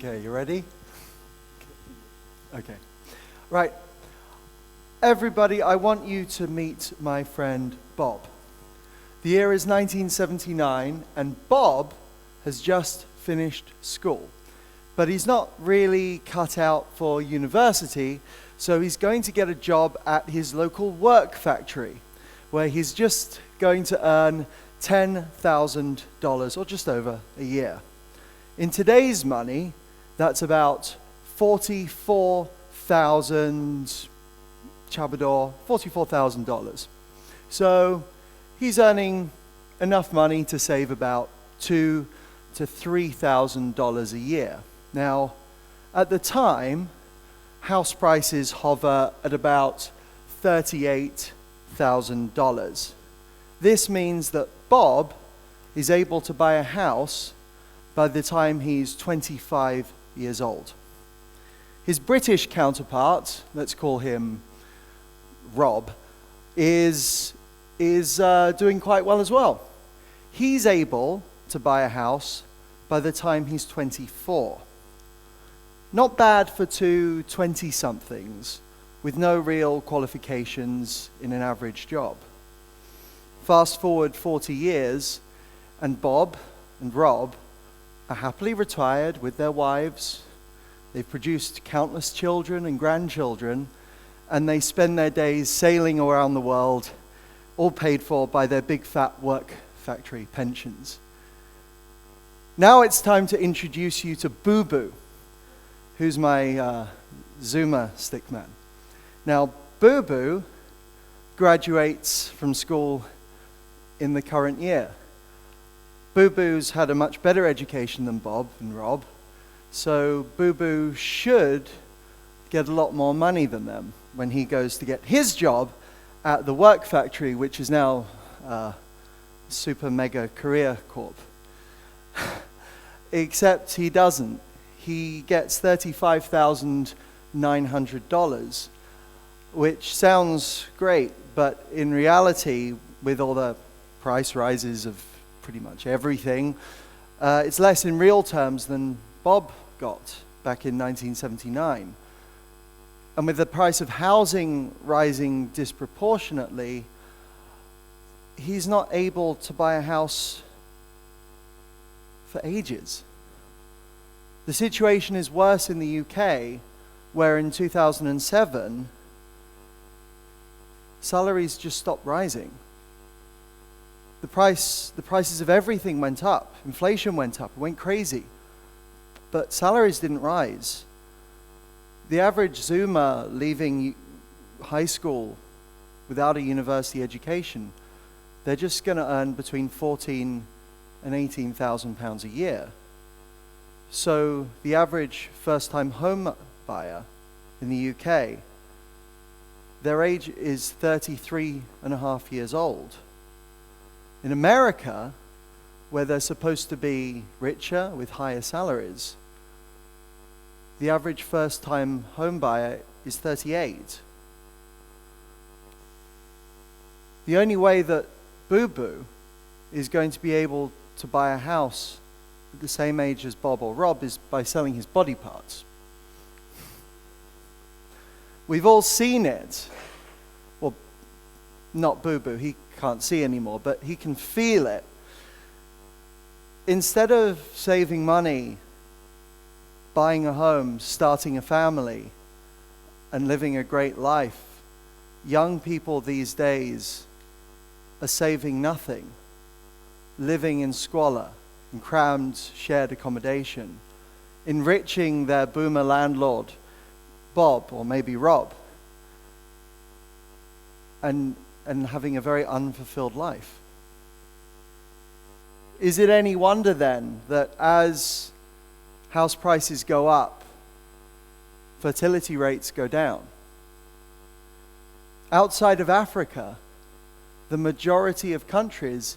Okay, you ready? Okay. Right. Everybody, I want you to meet my friend Bob. The year is 1979, and Bob has just finished school. But he's not really cut out for university, so he's going to get a job at his local work factory, where he's just going to earn $10,000, or just over a year. In today's money, that's about $44,000. So he's earning enough money to save about $2,000 to $3,000 a year. Now, at the time, house prices hover at about $38,000. This means that Bob is able to buy a house by the time he's 25 years old. His British counterpart, let's call him Rob, is doing quite well as well. He's able to buy a house by the time he's 24. Not bad for two 20-somethings with no real qualifications in an average job. Fast forward 40 years, and Bob and Rob are happily retired with their wives. They've produced countless children and grandchildren, and they spend their days sailing around the world, all paid for by their big fat work factory pensions. Now it's time to introduce you to Boo Boo, who's my Zoomer stickman. Now, Boo Boo graduates from school in the current year. Boo Boo's had a much better education than Bob and Rob, so Boo Boo should get a lot more money than them when he goes to get his job at the work factory, which is now Super Mega Career Corp. Except he doesn't. He gets $35,900, which sounds great, but in reality, with all the price rises of pretty much everything, it's less in real terms than Bob got back in 1979. And with the price of housing rising disproportionately, he's not able to buy a house for ages. The situation is worse in the UK, where in 2007, salaries just stopped rising. The prices of everything went up. Inflation went up. It went crazy. But salaries didn't rise. The average Zoomer leaving high school without a university education, they're just going to earn between £14,000 and £18,000 a year. So the average first-time home buyer in the UK, their age is 33 and a half years old. In America, where they're supposed to be richer with higher salaries, the average first-time home buyer is 38. The only way that Boo Boo is going to be able to buy a house at the same age as Bob or Rob is by selling his body parts. We've all seen it. Well, not Boo Boo, he can't see anymore, but he can feel it. Instead of saving money, buying a home, starting a family, and living a great life, young people these days are saving nothing, living in squalor, in crammed shared accommodation, enriching their boomer landlord, Bob, or maybe Rob, and having a very unfulfilled life. Is it any wonder then that as house prices go up, fertility rates go down? Outside of Africa, the majority of countries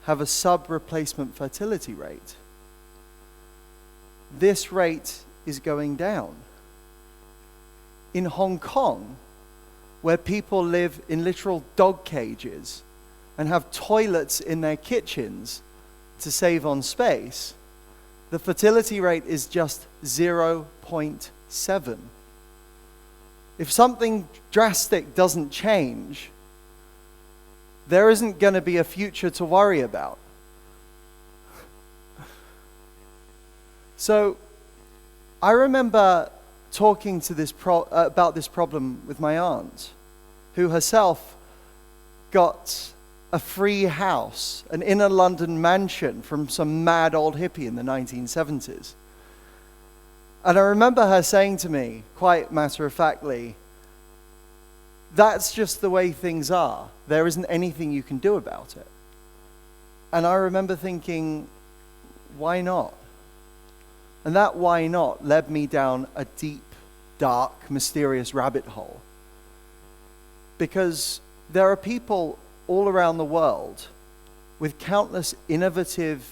have a sub-replacement fertility rate. This rate is going down. In Hong Kong, where people live in literal dog cages and have toilets in their kitchens to save on space, the fertility rate is just 0.7. If something drastic doesn't change, there isn't going to be a future to worry about. So, I remember talking to about this problem with my aunt, who herself got a free house, an inner London mansion from some mad old hippie in the 1970s. And I remember her saying to me, quite matter-of-factly, that's just the way things are. There isn't anything you can do about it. And I remember thinking, why not? And that why not led me down a deep, dark, mysterious rabbit hole. Because there are people all around the world with countless innovative,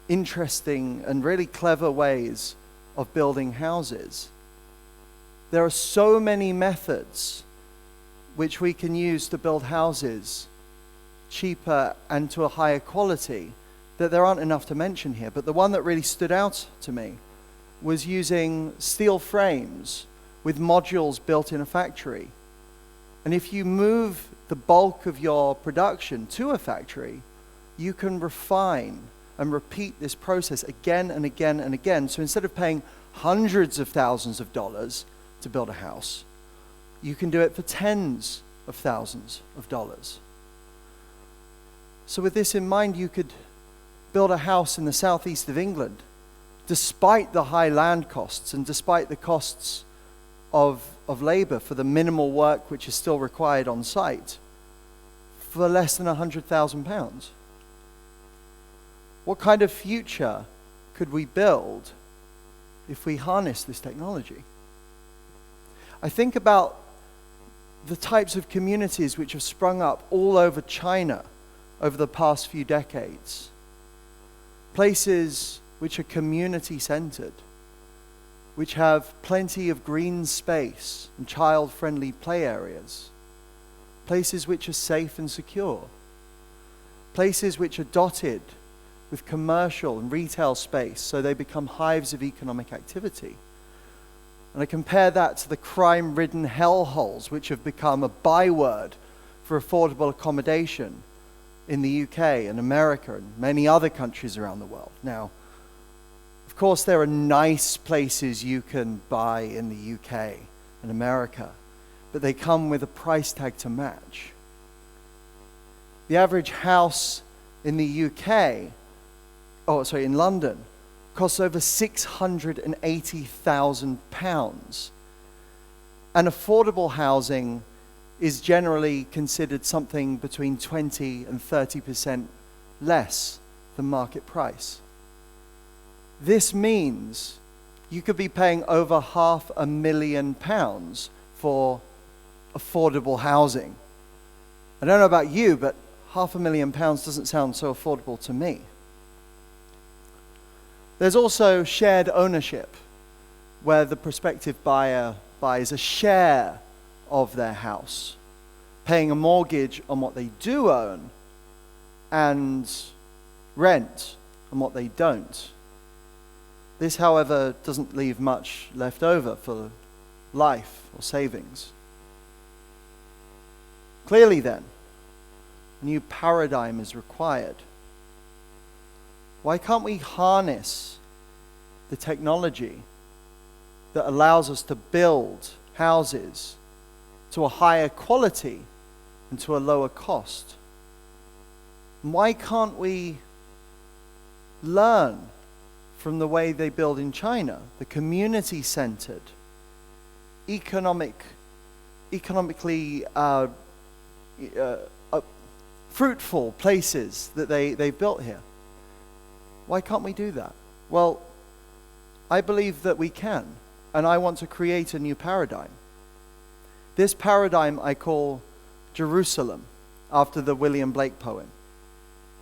interesting, and really clever ways of building houses. There are so many methods which we can use to build houses cheaper and to a higher quality that there aren't enough to mention here. But the one that really stood out to me was using steel frames with modules built in a factory. And if you move the bulk of your production to a factory, you can refine and repeat this process again and again and again. So instead of paying hundreds of thousands of dollars to build a house, you can do it for tens of thousands of dollars. So with this in mind, you could build a house in the southeast of England, despite the high land costs and despite the costs of labor for the minimal work which is still required on site, for less than £100,000. What kind of future could we build if we harness this technology? I think about the types of communities which have sprung up all over China over the past few decades. Places which are community-centered, which have plenty of green space and child-friendly play areas. Places which are safe and secure. Places which are dotted with commercial and retail space so they become hives of economic activity. And I compare that to the crime-ridden hellholes which have become a byword for affordable accommodation in the UK and America and many other countries around the world. Now, of course, there are nice places you can buy in the UK and America, but they come with a price tag to match. The average house in the in London, costs over £680,000. And affordable housing is generally considered something between 20 and 30% less than market price. This means you could be paying over £500,000 for affordable housing. I don't know about you, but £500,000 doesn't sound so affordable to me. There's also shared ownership, where the prospective buyer buys a share of their house, paying a mortgage on what they do own and rent on what they don't. This, however, doesn't leave much left over for life or savings. Clearly then, a new paradigm is required. Why can't we harness the technology that allows us to build houses to a higher quality and to a lower cost? Why can't we learn from the way they build in China, the community-centered, economically fruitful places that they've built here? Why can't we do that? Well, I believe that we can, and I want to create a new paradigm. This paradigm I call Jerusalem, after the William Blake poem,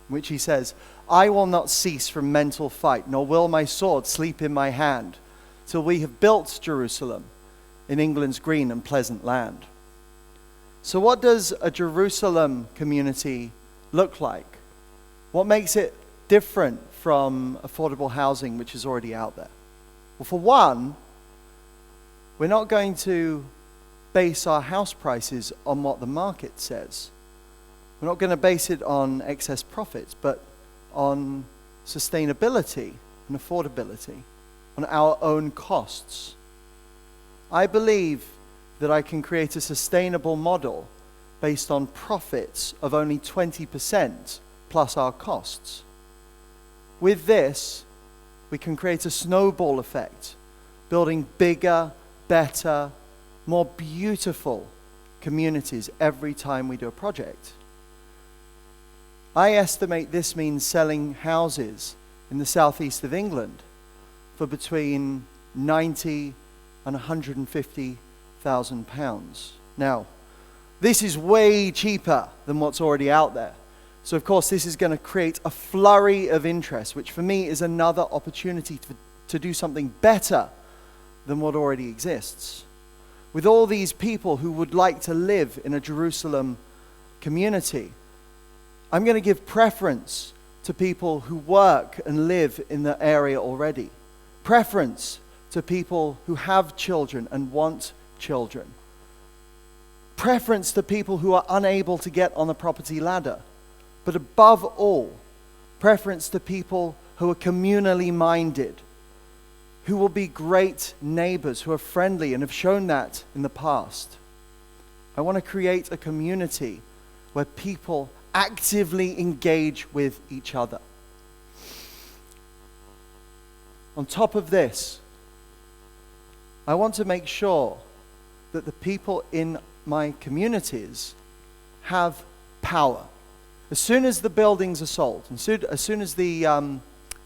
in which he says, "I will not cease from mental fight, nor will my sword sleep in my hand, till we have built Jerusalem in England's green and pleasant land." So what does a Jerusalem community look like? What makes it different from affordable housing which is already out there? Well, for one, we're not going to base our house prices on what the market says. We're not going to base it on excess profits, but on sustainability and affordability, on our own costs. I believe that I can create a sustainable model based on profits of only 20% plus our costs. With this, we can create a snowball effect, building bigger, better, more beautiful communities every time we do a project. I estimate this means selling houses in the southeast of England for between 90 and 150,000 pounds. Now, this is way cheaper than what's already out there. So of course this is going to create a flurry of interest, which for me is another opportunity to do something better than what already exists. With all these people who would like to live in a Jerusalem community, I'm going to give preference to people who work and live in the area already. Preference to people who have children and want children. Preference to people who are unable to get on the property ladder. But above all, preference to people who are communally minded, who will be great neighbors, who are friendly and have shown that in the past. I want to create a community where people actively engage with each other. On top of this, I want to make sure that the people in my communities have power. As soon as the buildings are sold, and as soon as the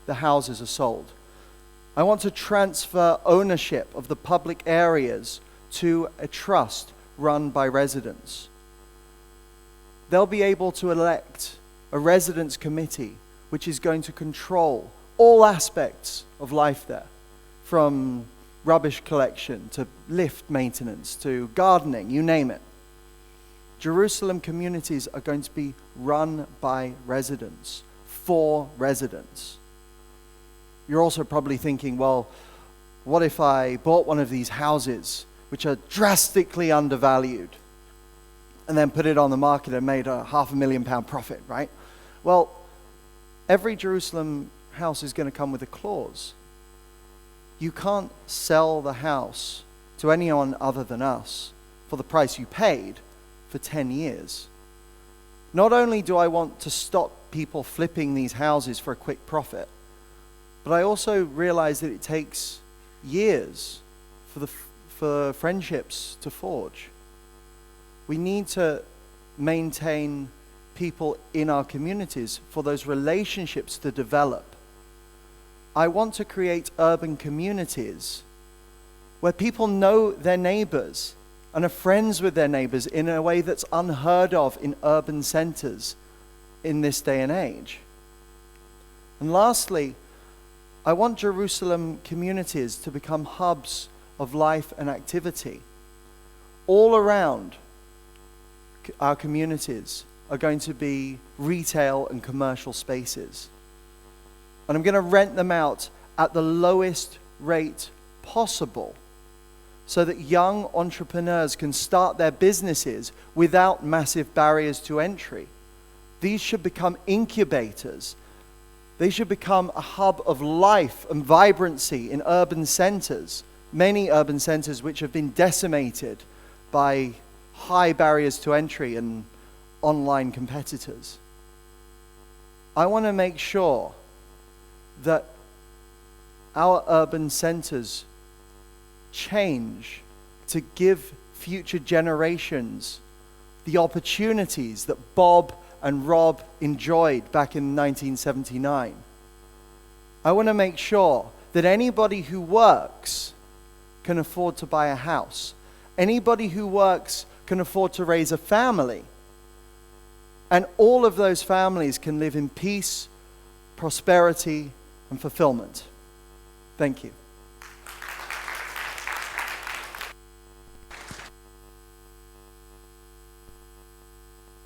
houses are sold, I want to transfer ownership of the public areas to a trust run by residents. They'll be able to elect a residents committee which is going to control all aspects of life there, from rubbish collection to lift maintenance to gardening, you name it. Jerusalem communities are going to be run by residents, for residents. You're also probably thinking, well, what if I bought one of these houses which are drastically undervalued and then put it on the market and made a £500,000 profit, right? Well, every Jerusalem house is going to come with a clause. You can't sell the house to anyone other than us for the price you paid for 10 years. Not only do I want to stop people flipping these houses for a quick profit, but I also realize that it takes years for friendships to forge. We need to maintain people in our communities for those relationships to develop. I want to create urban communities where people know their neighbors and are friends with their neighbors in a way that's unheard of in urban centers in this day and age. And lastly, I want Jerusalem communities to become hubs of life and activity. All around our communities are going to be retail and commercial spaces. And I'm going to rent them out at the lowest rate possible so that young entrepreneurs can start their businesses without massive barriers to entry. These should become incubators. They should become a hub of life and vibrancy in urban centers, many urban centers which have been decimated by high barriers to entry and online competitors. I want to make sure that our urban centers change to give future generations the opportunities that Bob and Rob enjoyed back in 1979. I want to make sure that anybody who works can afford to buy a house. Anybody who works can afford to raise a family. And all of those families can live in peace, prosperity, and fulfillment. Thank you.